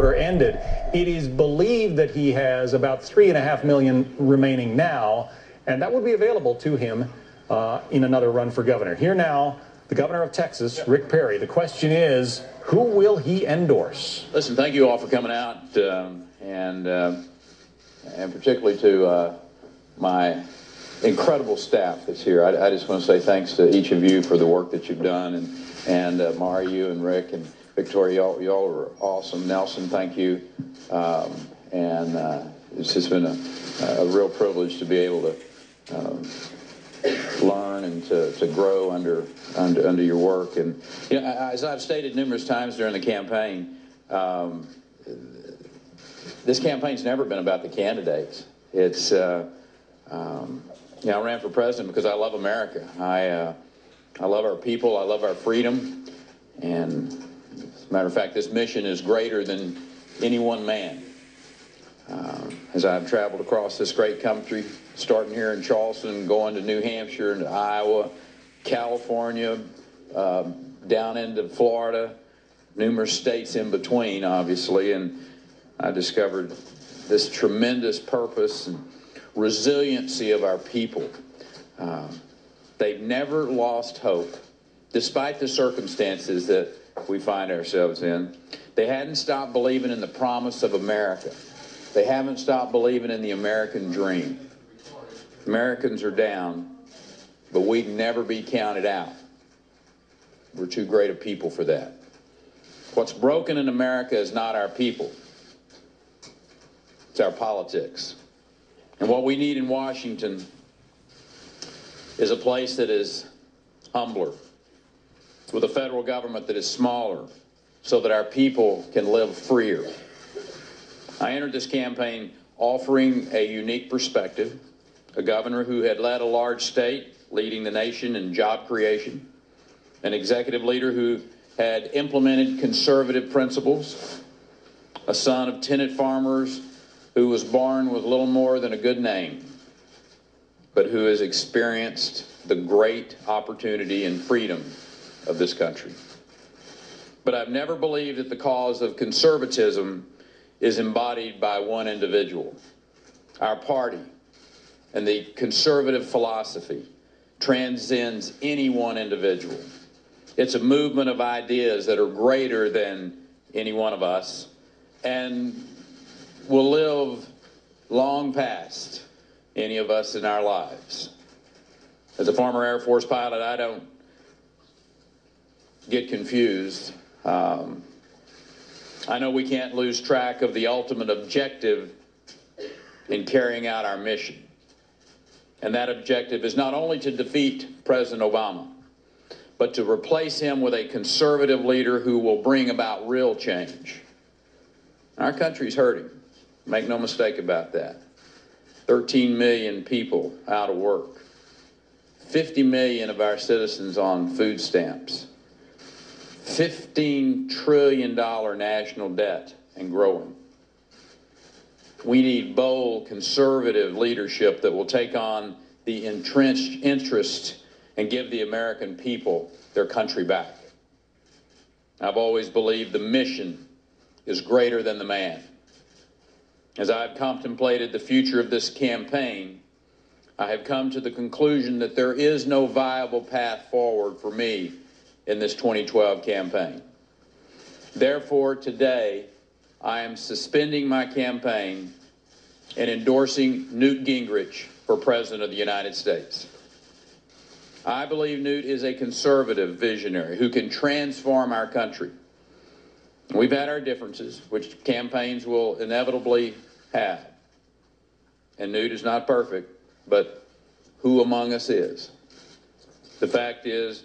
order ended. It is believed that he has about 3.5 million remaining now, and that would be available to him in another run for governor. Here now, the governor of Texas, Rick Perry. The question is, who will he endorse? Listen, thank you all for coming out, and particularly to my incredible staff that's here. I just want to say thanks to each of you for the work that you've done, and Mari, you and Rick and Victoria, y'all are awesome. Nelson, thank you. It's just been a real privilege to be able to learn and to grow under your work. And you know, as I've stated numerous times during the campaign, this campaign's never been about the candidates. It's you know, I ran for president because I love America. I love our people. I love our freedom. And as a matter of fact, this mission is greater than any one man. As I've traveled across this great country, starting here in Charleston, going to New Hampshire, and Iowa, California, down into Florida, numerous states in between, obviously, and I discovered this tremendous purpose and resiliency of our people. They've never lost hope, despite the circumstances that we find ourselves in. They hadn't stopped believing in the promise of America. They haven't stopped believing in the American dream. Americans are down, but we can never be counted out. We're too great a people for that. What's broken in America is not our people. It's our politics. And what we need in Washington is a place that is humbler, with a federal government that is smaller, so that our people can live freer. I entered this campaign offering a unique perspective, a governor who had led a large state, leading the nation in job creation, an executive leader who had implemented conservative principles, a son of tenant farmers who was born with little more than a good name, but who has experienced the great opportunity and freedom of this country. But I've never believed that the cause of conservatism is embodied by one individual. Our party and the conservative philosophy transcends any one individual. It's a movement of ideas that are greater than any one of us and will live long past any of us in our lives. As a former Air Force pilot, I don't get confused. I know we can't lose track of the ultimate objective in carrying out our mission. And that objective is not only to defeat President Obama, but to replace him with a conservative leader who will bring about real change. Our country's hurting. Make no mistake about that. 13 million people out of work. 50 million of our citizens on food stamps. $15 trillion national debt and growing. We need bold, conservative leadership that will take on the entrenched interest and give the American people their country back. I've always believed the mission is greater than the man. As I've contemplated the future of this campaign, I have come to the conclusion that there is no viable path forward for me in this 2012 campaign. Therefore, today, I am suspending my campaign and endorsing Newt Gingrich for President of the United States. I believe Newt is a conservative visionary who can transform our country. We've had our differences, which campaigns will inevitably have. And Newt is not perfect, but who among us is? The fact is,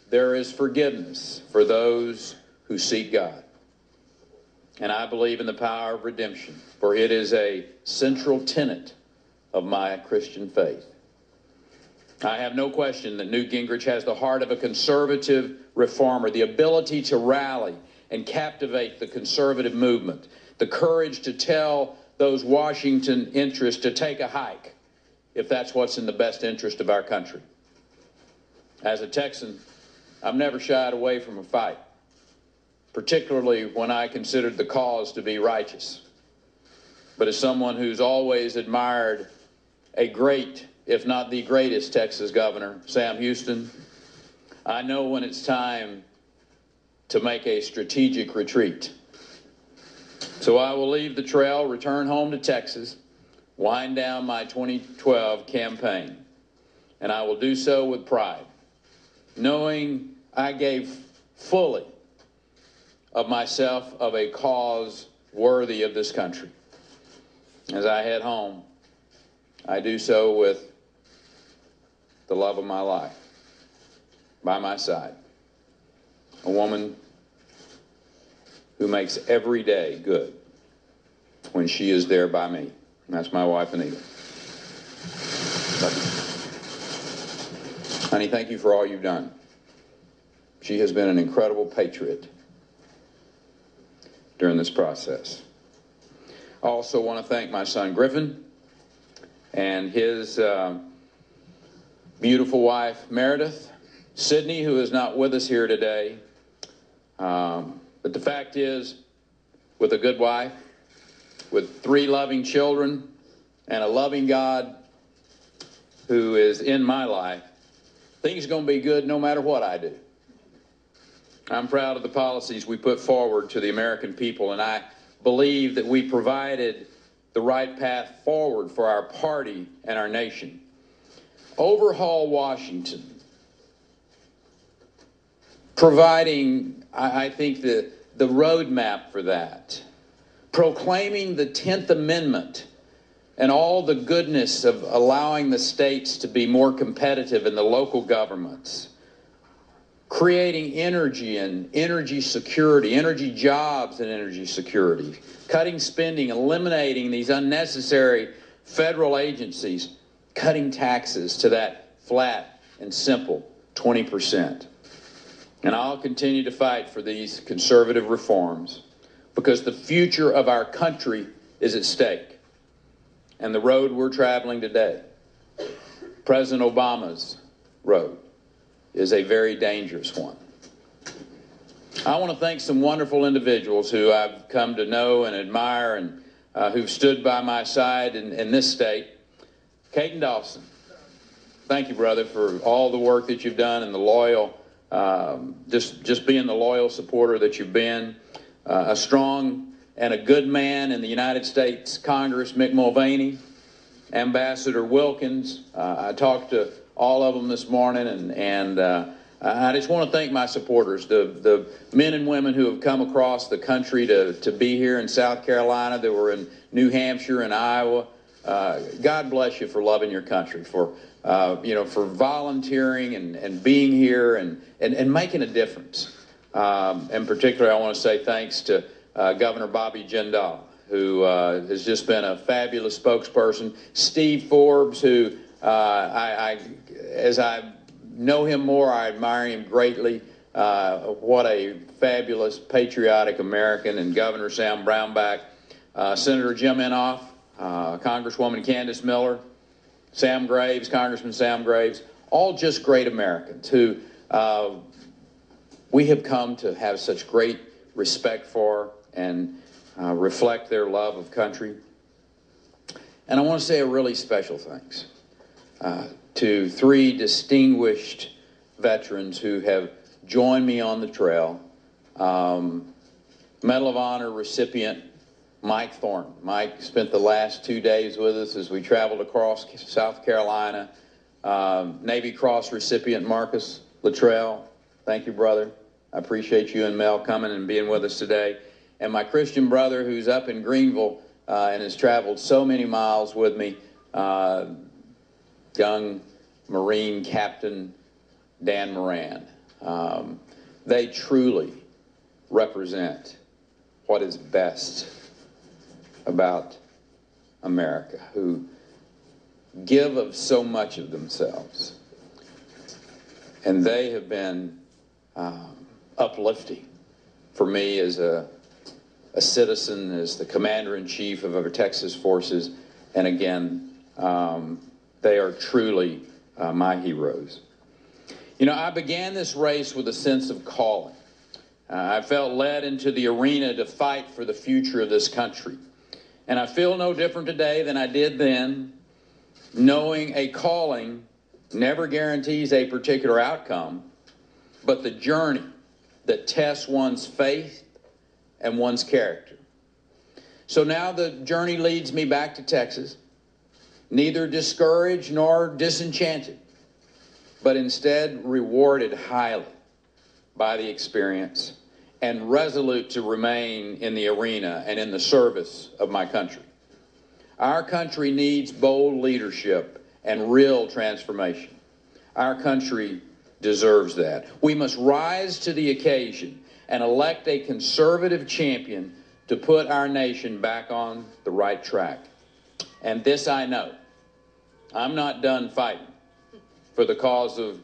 there is forgiveness for those who seek God. And I believe in the power of redemption, for it is a central tenet of my Christian faith. I have no question that Newt Gingrich has the heart of a conservative reformer, the ability to rally and captivate the conservative movement, the courage to tell those Washington interests to take a hike if that's what's in the best interest of our country. As a Texan, I've never shied away from a fight. particularly when I considered the cause to be righteous. But as someone who's always admired a great, if not the greatest, Texas governor, Sam Houston, I know when it's time to make a strategic retreat. So I will leave the trail, return home to Texas, wind down my 2012 campaign, and I will do so with pride, knowing I gave fully of myself of a cause worthy of this country. As I head home, I do so with the love of my life by my side, a woman who makes every day good when she is there by me. And that's my wife, Anita. Honey, thank you for all you've done. She has been an incredible patriot during this process. I also want to thank my son, Griffin, and his beautiful wife, Meredith, Sydney, who is not with us here today. But the fact is, with a good wife, with 3 loving children, and a loving God who is in my life, things are going to be good no matter what I do. I'm proud of the policies we put forward to the American people, and I believe that we provided the right path forward for our party and our nation. Overhaul Washington, providing, I think, the roadmap for that. Proclaiming the 10th Amendment and all the goodness of allowing the states to be more competitive in the local governments. Creating energy and energy security, energy jobs and energy security. Cutting spending, eliminating these unnecessary federal agencies. Cutting taxes to that flat and simple 20%. And I'll continue to fight for these conservative reforms because the future of our country is at stake. And the road we're traveling today, President Obama's road, is a very dangerous one. I want to thank some wonderful individuals who I've come to know and admire and who've stood by my side in this state. Caden Dawson, thank you, brother, for all the work that you've done and the loyal, just being the loyal supporter that you've been. A strong and a good man in the United States Congress, Mick Mulvaney, Ambassador Wilkins. I talked to all of them this morning, and I just want to thank my supporters, the men and women who have come across the country to be here in South Carolina, that were in New Hampshire and Iowa. God bless you for loving your country, for for volunteering and being here and making a difference. In particular, I want to say thanks to Governor Bobby Jindal, who has just been a fabulous spokesperson. Steve Forbes, who as I know him more, I admire him greatly. What a fabulous, patriotic American. And Governor Sam Brownback, Senator Jim Inhofe, Congresswoman Candace Miller, Sam Graves, Congressman Sam Graves, all just great Americans who we have come to have such great respect for and reflect their love of country. And I want to say a really special thanks to 3 distinguished veterans who have joined me on the trail. Medal of Honor recipient Mike Thornton. Mike spent the last 2 days with us as we traveled across South Carolina. Navy Cross recipient Marcus Luttrell. Thank you, brother. I appreciate you and Mel coming and being with us today. And my Christian brother who's up in Greenville and has traveled so many miles with me, young Marine Captain Dan Moran. They truly represent what is best about America, who give of so much of themselves. And they have been uplifting for me as a citizen, as the commander-in-chief of our Texas forces. And again, they are truly my heroes. You know, I began this race with a sense of calling. I felt led into the arena to fight for the future of this country. And I feel no different today than I did then, knowing a calling never guarantees a particular outcome, but the journey that tests one's faith and one's character. So now the journey leads me back to Texas, neither discouraged nor disenchanted, but instead rewarded highly by the experience and resolute to remain in the arena and in the service of my country. Our country needs bold leadership and real transformation. Our country deserves that. We must rise to the occasion and elect a conservative champion to put our nation back on the right track. And this I know, I'm not done fighting for the cause of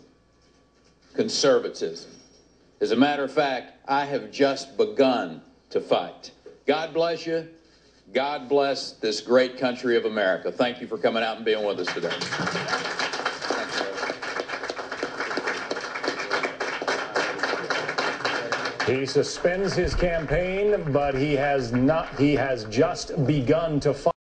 conservatism. As a matter of fact, I have just begun to fight. God bless you. God bless this great country of America. Thank you for coming out and being with us today. He suspends his campaign, but he has just begun to fight.